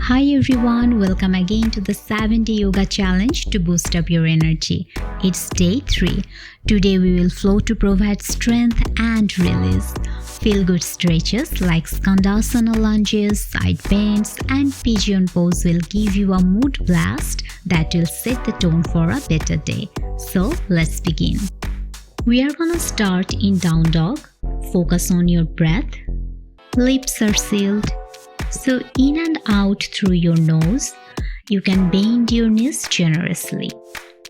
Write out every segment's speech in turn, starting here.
Hi everyone, welcome again to the 7-day yoga challenge to boost up your energy. It's day 3. Today we will flow to provide strength and release. Feel good stretches like Skandasana lunges, side bends and Pigeon Pose will give you a mood blast that will set the tone for a better day. So let's begin. We are gonna start in down dog. Focus on your breath. Lips are sealed. So in and out through your nose, you can bend your knees generously.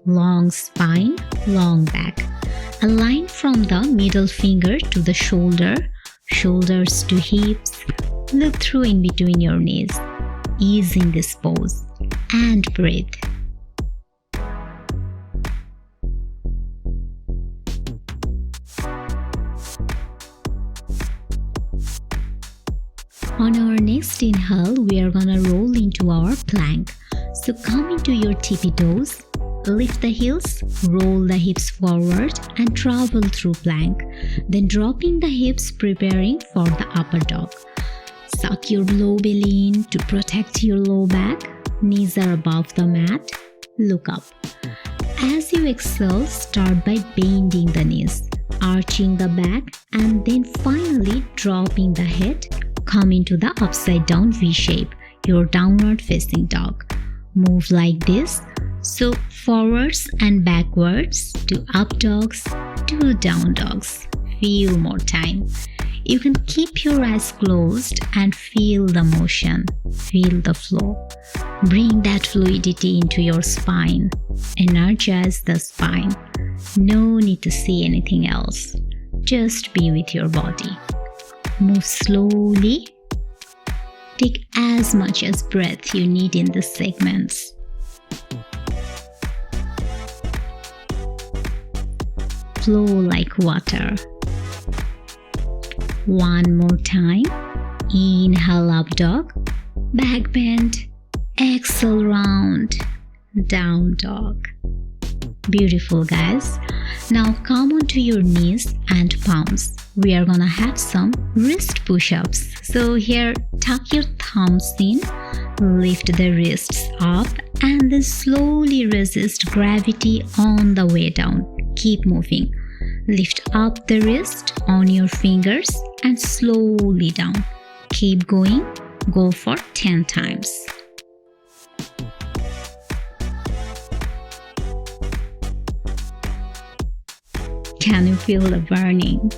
Long spine, long back. A line from the middle finger to the shoulder, shoulders to hips. Look through in between your knees. Ease in this pose and breathe. On our next inhale, we are gonna roll into our plank. So come into your tippy toes, lift the heels, roll the hips forward and travel through plank. Then dropping the hips, preparing for the upper dog. Suck your low belly in to protect your low back. Knees are above the mat. Look up. As you exhale, start by bending the knees, arching the back and then finally dropping the head. Come into the upside down V shape, your downward facing dog. Move like this. So forwards and backwards to up dogs to down dogs. Few more time. You can keep your eyes closed and feel the motion. Feel the flow. Bring that fluidity into your spine. Energize the spine. No need to see anything else. Just be with your body. Move slowly. Take as much as breath you need in the segments. Flow like water. One more time. Inhale up dog. Back bend. Exhale round. Down dog. Beautiful guys. Now come onto your knees and palms. We are gonna have some wrist push-ups. So here, tuck your thumbs in, lift the wrists up and then slowly resist gravity on the way down. Keep moving. Lift up the wrist on your fingers and slowly down. Keep going. Go for 10 times. Can you feel the burning?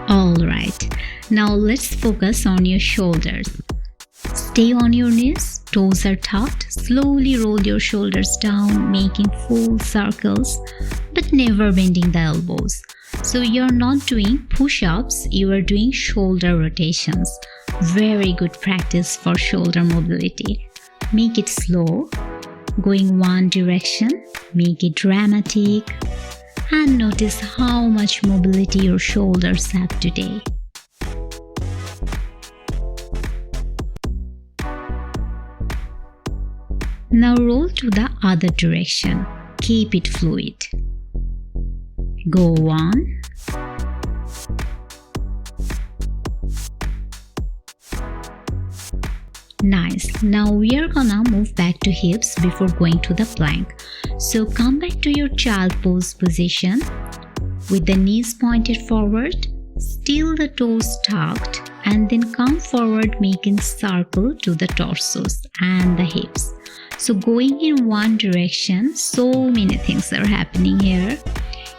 Alright, now let's focus on your shoulders. Stay on your knees, toes are tucked. Slowly roll your shoulders down, making full circles, but never bending the elbows. So you're not doing push-ups, you are doing shoulder rotations. Very good practice for shoulder mobility. Make it slow, going one direction, make it dramatic, and notice how much mobility your shoulders have today. Now roll to the other direction. Keep it fluid. Go on. Nice. Now we are gonna move back to hips before going to the plank. So come back to your child pose position with the knees pointed forward, still the toes tucked, and then come forward making circle to the torsos and the hips. So going in one direction, so many things are happening here.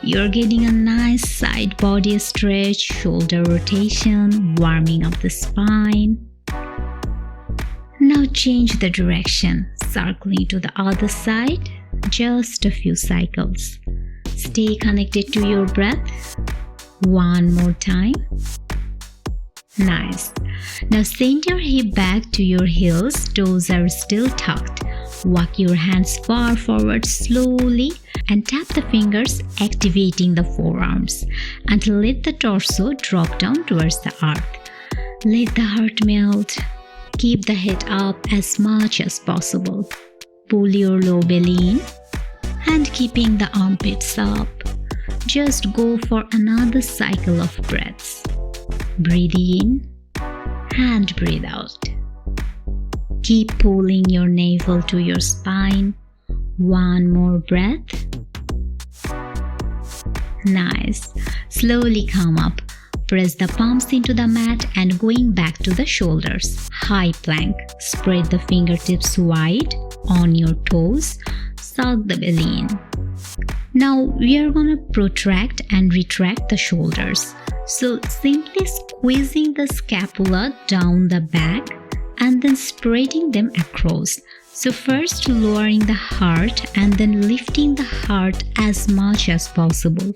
You're getting a nice side body stretch, shoulder rotation, warming up the spine. Now change the direction, circling to the other side, just a few cycles. Stay connected to your breath. One more time. Nice. Now send your hip back to your heels, toes are still tucked. Walk your hands far forward slowly and tap the fingers, activating the forearms, and let the torso drop down towards the earth. Let the heart melt. Keep the head up as much as possible. Pull your low belly in and keeping the armpits up. Just go for another cycle of breaths. Breathe in and breathe out. Keep pulling your navel to your spine. One more breath. Nice. Slowly come up. Press the palms into the mat and going back to the shoulders. High plank. Spread the fingertips wide on your toes. Suck the belly in. Now we are gonna protract and retract the shoulders. So simply squeezing the scapula down the back and then spreading them across. So first lowering the heart and then lifting the heart as much as possible.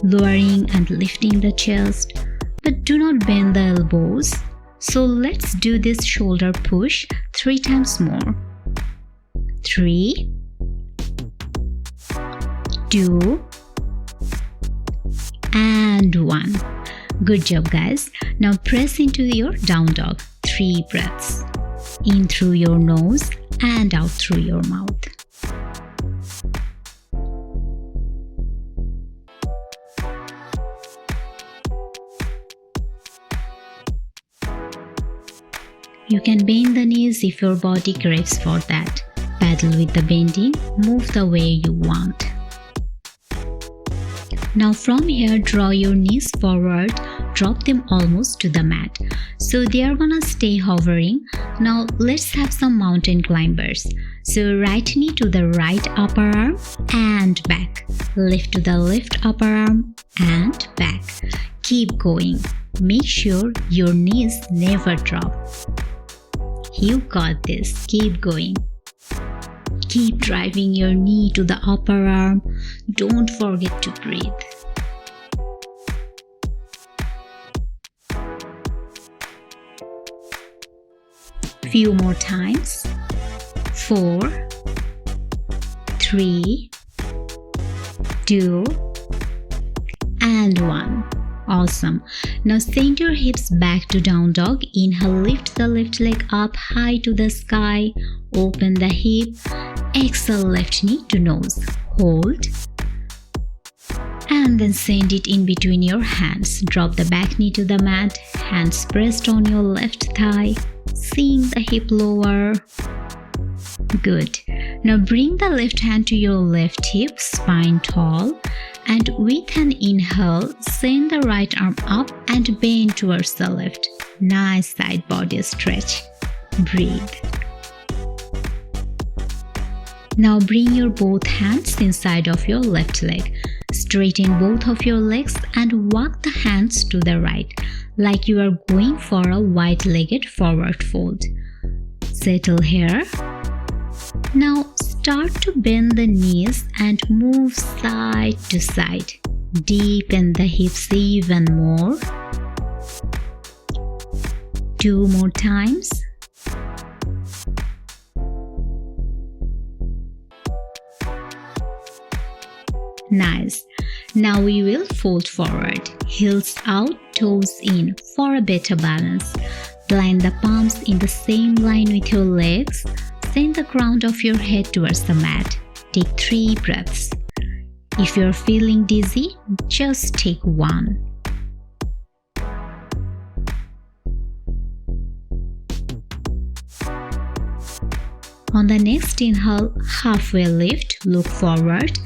Lowering and lifting the chest, but do not bend the elbows. So let's do this shoulder push 3 times more. 3, 2, and 1. Good job, guys. Now press into your down dog. 3 breaths. In through your nose and out through your mouth. You can bend the knees if your body craves for that. Paddle with the bending, move the way you want. Now from here, draw your knees forward, drop them almost to the mat. So they are gonna stay hovering. Now let's have some mountain climbers. So right knee to the right upper arm and back. Left to the left upper arm and back. Keep going. Make sure your knees never drop. You got this. Keep going. Keep driving your knee to the upper arm. Don't forget to breathe. Few more times. 4, 3, 2, and 1. Awesome. Now send your hips back to down dog. Inhale, lift the left leg up high to the sky. Open the hip. Exhale, left knee to nose. Hold. And then send it in between your hands. Drop the back knee to the mat. Hands pressed on your left thigh. Seeing the hip lower. Good. Now bring the left hand to your left hip, spine tall. And with an inhale, send the right arm up and bend towards the left. Nice side body stretch. Breathe. Now bring your both hands inside of your left leg. Straighten both of your legs and walk the hands to the right, like you are going for a wide-legged forward fold. Settle here. Now start to bend the knees and move side to side. Deepen the hips even more. 2 more times. Nice. Now we will fold forward, heels out, toes in for a better balance. Plant the palms in the same line with your legs. Send the crown of your head towards the mat. Take 3 breaths. If you're feeling dizzy, just take 1. On the next inhale, halfway lift, look forward.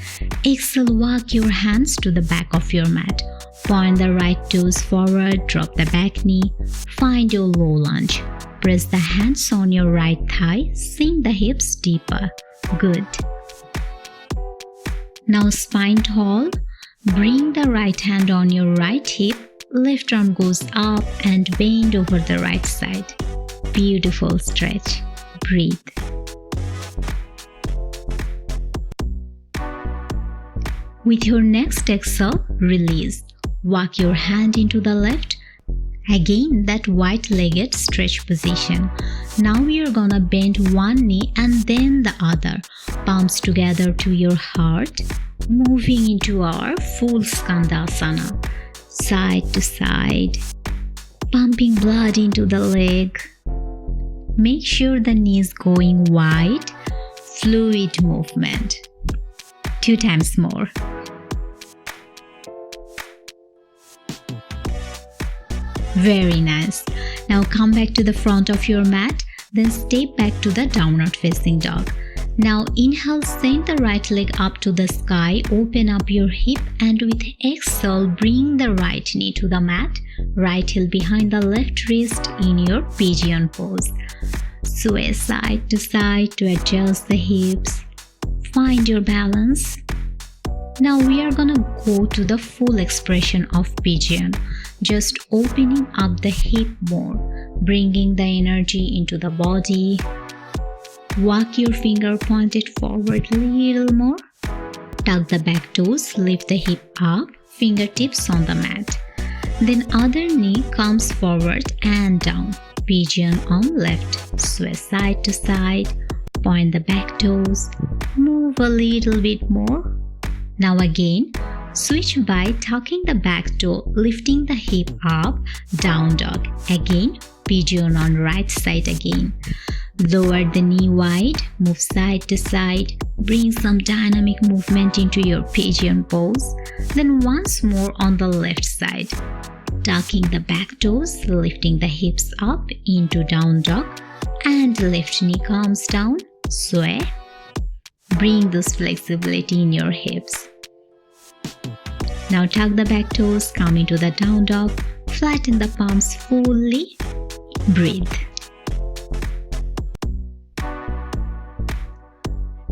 Exhale, walk your hands to the back of your mat. Point the right toes forward, drop the back knee. Find your low lunge. Press the hands on your right thigh, sink the hips deeper. Good. Now spine tall. Bring the right hand on your right hip. Left arm goes up and bend over the right side. Beautiful stretch. Breathe. With your next exhale, release. Walk your hand into the left. Again, that wide-legged stretch position. Now we are gonna bend one knee and then the other. Palms together to your heart. Moving into our full Skandasana. Side to side. Pumping blood into the leg. Make sure the knee is going wide. Fluid movement. 2 times more. Very nice. Now come back to the front of your mat, then step back to the downward facing dog. Now inhale, send the right leg up to the sky, open up your hip, and with exhale, bring the right knee to the mat, right heel behind the left wrist in your pigeon pose. Sway side to side to adjust the hips. Find your balance. Now we are gonna go to the full expression of pigeon, just opening up the hip more, bringing the energy into the body. Walk your finger pointed forward a little more. Tuck the back toes, lift the hip up, fingertips on the mat. Then other knee comes forward and down. Pigeon on left, sway side to side, point the back toes, move a little bit more. Now again, switch by tucking the back toe, lifting the hip up, down dog. Again, pigeon on right side again. Lower the knee wide, move side to side, bring some dynamic movement into your pigeon pose. Then once more on the left side. Tucking the back toes, lifting the hips up into down dog, and left knee comes down, sway. Bring this flexibility in your hips. Now tuck the back toes, come into the down dog, flatten the palms fully, breathe.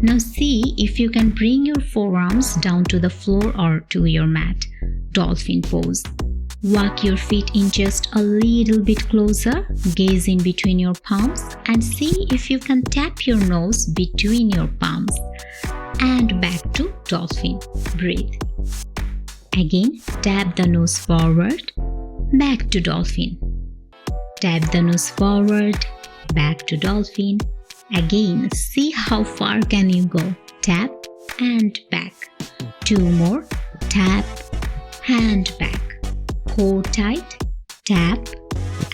Now see if you can bring your forearms down to the floor or to your mat, dolphin pose. Walk your feet in just a little bit closer, gaze in between your palms and see if you can tap your nose between your palms. And back to dolphin. Breathe. Again, tap the nose forward, back to dolphin. Tap the nose forward, back to dolphin. Again, see how far can you go. Tap and back. 2 more. Tap and back. Core tight, tap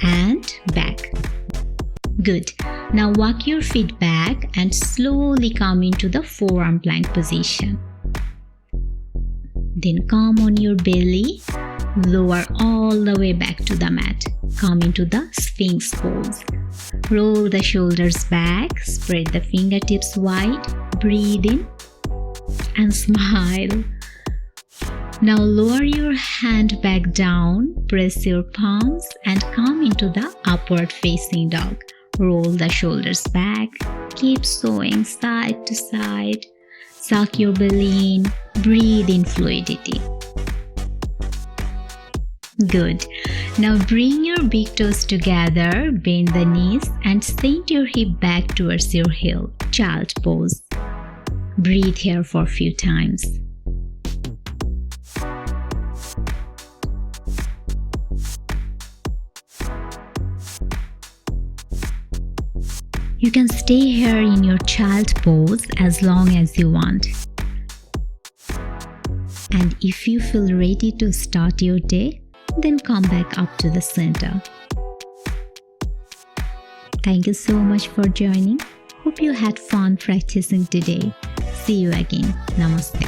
and back. Good. Now walk your feet back and slowly come into the forearm plank position. Then come on your belly, lower all the way back to the mat. Come into the Sphinx pose. Roll the shoulders back, spread the fingertips wide, breathe in and smile. Now lower your hand back down, press your palms and come into the upward facing dog. Roll the shoulders back, keep swaying side to side. Suck your belly in, breathe in fluidity. Good. Now bring your big toes together, bend the knees and send your hip back towards your heel, child pose. Breathe here for a few times. You can stay here in your child pose as long as you want. And if you feel ready to start your day, then come back up to the center. Thank you so much for joining. Hope you had fun practicing today. See you again. Namaste.